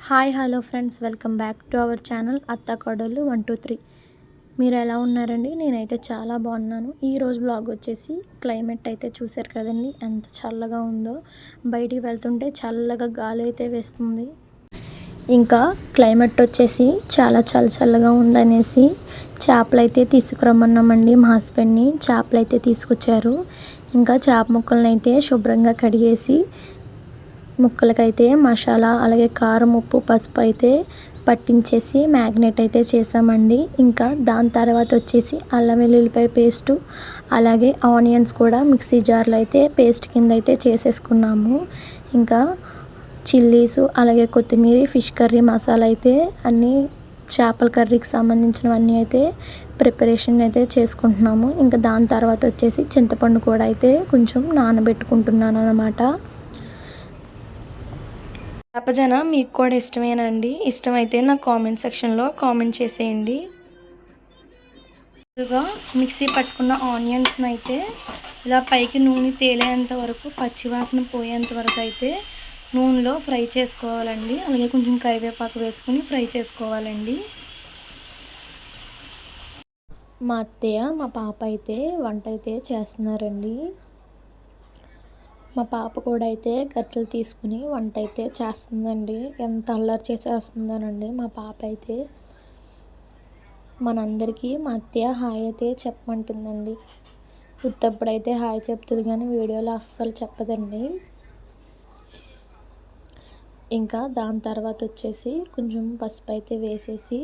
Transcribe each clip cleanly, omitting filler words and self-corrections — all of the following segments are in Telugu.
Hi hello friends, welcome back to our channel అత్త కోడళ్ళు 123. మీరు ఎలా ఉన్నారండి? నేనైతే చాలా బాగున్నాను. ఈరోజు బ్లాగ్ వచ్చేసి క్లైమేట్ అయితే చూశారు కదండి, ఎంత చల్లగా ఉందో. బయటికి వెళ్తుంటే చల్లగా గాలి అయితే వేస్తుంది. ఇంకా క్లైమేట్ వచ్చేసి చాలా చల్లగా ఉందనేసి చేపలు అయితే తీసుకురమ్మన్నామండి. మా హస్బెండ్ని చేపలు అయితే తీసుకొచ్చారు. ఇంకా చేప ముక్కలను అయితే శుభ్రంగా కడిగేసి ముక్కలకైతే మసాలా, అలాగే కారం, ఉప్పు, పసుపు అయితే పట్టించేసి మ్యాగ్నేట్ అయితే చేసామండి. ఇంకా దాని తర్వాత వచ్చేసి అల్లం వెల్లుల్లిపాయ పేస్టు, అలాగే ఆనియన్స్ కూడా మిక్సీ జార్లో అయితే పేస్ట్ కింద అయితే చేసేసుకున్నాము. ఇంకా చిల్లీసు, అలాగే కొత్తిమీర, ఫిష్ కర్రీ మసాలా అయితే అన్నీ చేపల కర్రీకి సంబంధించినవన్నీ అయితే ప్రిపరేషన్ అయితే చేసుకుంటున్నాము. ఇంకా దాని తర్వాత వచ్చేసి చింతపండు కూడా అయితే కొంచెం నానబెట్టుకుంటున్నాను అన్నమాట. చేపజన మీకు కూడా ఇష్టమేనండి? ఇష్టమైతే నా కామెంట్ సెక్షన్లో కామెంట్ చేసేయండి. ముందుగా మిక్సీ పట్టుకున్న ఆనియన్స్ని అయితే ఇలా పైకి నూనె తేలేంత వరకు, పచ్చివాసన పోయేంత వరకు అయితే నూనెలో ఫ్రై చేసుకోవాలండి. అలాగే కొంచెం కరివేపాకు వేసుకుని ఫ్రై చేసుకోవాలండి. మా అత్తయ్య, మా పాప అయితే వంట అయితే చేస్తున్నారండి. మా పాప కూడా అయితే గట్టెలు తీసుకుని వంట అయితే చేస్తుందండి. ఎంత అల్లరి చేసేస్తుందోనండి మా పాప అయితే. మనందరికీ మా అత్తయ్య హాయ్ అయితే చెప్పమంటుందండి. ఉత్తప్పుడైతే హాయ్ చెప్తుంది కానీ వీడియోలో అస్సలు చెప్పదండి. ఇంకా దాని తర్వాత వచ్చేసి కొంచెం పసుపు అయితే వేసేసి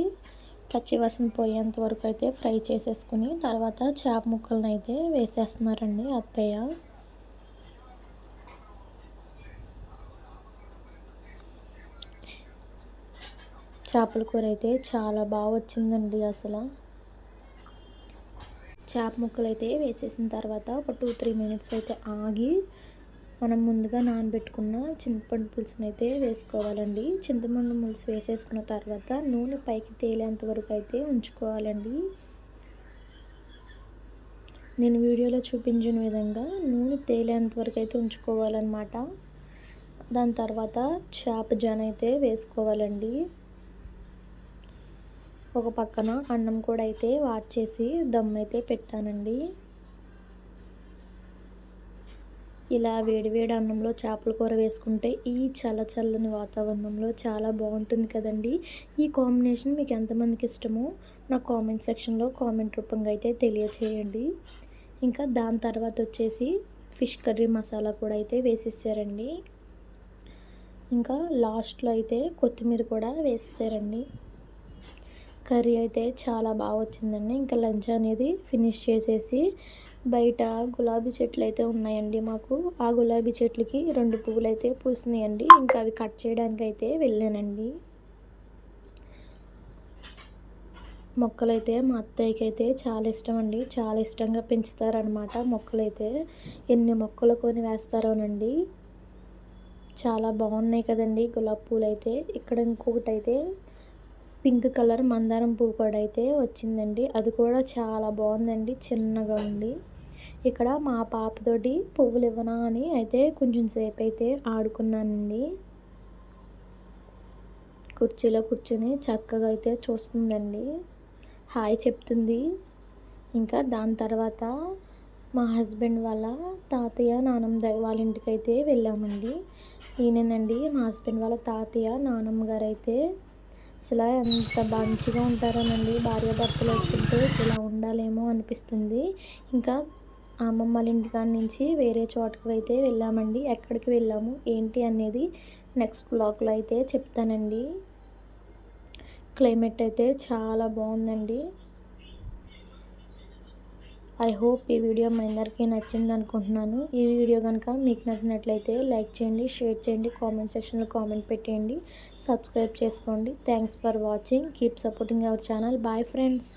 పచ్చివాసన పోయేంత వరకు అయితే ఫ్రై చేసేసుకుని తర్వాత చేప ముక్కలను అయితే వేసేస్తున్నారండి అత్తయ్య. చేపల కూర అయితే చాలా బాగా వచ్చిందండి. అసలు చేప ముక్కలు అయితే వేసేసిన తర్వాత ఒక 2-3 మినిట్స్ అయితే ఆగి మనం ముందుగా నానబెట్టుకున్న చింతపండు పులుసుని అయితే వేసుకోవాలండి. చింతపండు పులుసు వేసేసుకున్న తర్వాత నూనె పైకి తేలేంత వరకు అయితే ఉంచుకోవాలండి. నేను వీడియోలో చూపించిన విధంగా నూనె తేలేంత వరకు అయితే ఉంచుకోవాలన్నమాట. దాని తర్వాత చేప జాన అయితే వేసుకోవాలండి. ఒక పక్కన అన్నం కూడా అయితే వార్చేసి దమ్ అయితే పెట్టానండి. ఇలా వేడివేడి అన్నంలో చేపల కూర వేసుకుంటే ఈ చల్లని వాతావరణంలో చాలా బాగుంటుంది కదండి. ఈ కాంబినేషన్ మీకు ఎంతమందికి ఇష్టమో నా కామెంట్ సెక్షన్లో కామెంట్ రూపంగా అయితే తెలియచేయండి. ఇంకా దాని తర్వాత వచ్చేసి ఫిష్ కర్రీ మసాలా కూడా అయితే వేసేసారండి. ఇంకా లాస్ట్లో అయితే కొత్తిమీర కూడా వేసేసారండి. కర్రీ అయితే చాలా బాగా వచ్చిందండి. ఇంకా లంచ్ అనేది ఫినిష్ చేసేసి బయట గులాబీ చెట్లు అయితే ఉన్నాయండి మాకు. ఆ గులాబీ చెట్లకి 2 పువ్వులు అయితే పూసినాయండి. ఇంకా అవి కట్ చేయడానికి అయితే వెళ్ళానండి. మొక్కలైతే మా అత్తయ్యకి అయితే చాలా ఇష్టం అండి. చాలా ఇష్టంగా పెంచుతారనమాట మొక్కలైతే. ఎన్ని మొక్కలు కొని వేస్తారోనండి. చాలా బాగున్నాయి కదండి గులాబీ పూలు అయితే. ఇక్కడ ఇంకొకటి అయితే పింక్ కలర్ మందారం పువ్వు కూడా అయితే వచ్చిందండి. అది కూడా చాలా బాగుందండి, చిన్నగా ఉంది. ఇక్కడ మా పాపతోటి పువ్వులు ఇవ్వనా అని అయితే కొంచెం సేపు అయితే ఆడుకున్నానండి. కుర్చీలో కూర్చొని చక్కగా అయితే చూస్తుందండి, హాయ్ చెప్తుంది. ఇంకా దాని తర్వాత మా హస్బెండ్ వాళ్ళ తాతయ్య నానమ్మ వాళ్ళ ఇంటికి అయితే వెళ్ళామండి. ఈయనండి మా హస్బెండ్ వాళ్ళ తాతయ్య నానమ్మ గారు అయితే. అసలు ఎంత మంచిగా ఉంటారోనండి భార్యాభర్తలు వస్తుంటే ఇలా ఉండాలేమో అనిపిస్తుంది. ఇంకా అమ్మమ్మ వాళ్ళ ఇంటికాడ నుంచి వేరే చోటుకు అయితే వెళ్ళామండి. ఎక్కడికి వెళ్ళాము ఏంటి అనేది నెక్స్ట్ బ్లాగ్లో అయితే చెప్తానండి. క్లైమేట్ అయితే చాలా బాగుందండి. ఐ హోప్ ఈ వీడియో మీ అందరికీ నచ్చింది అనుకుంటున్నాను. ఈ వీడియో కనుక మీకు నచ్చినట్లయితే లైక్ చేయండి, షేర్ చేయండి, కామెంట్ సెక్షన్లో కామెంట్ పెట్టేయండి, సబ్స్క్రైబ్ చేసుకోండి. Thanks for watching. Keep supporting our channel. Bye friends.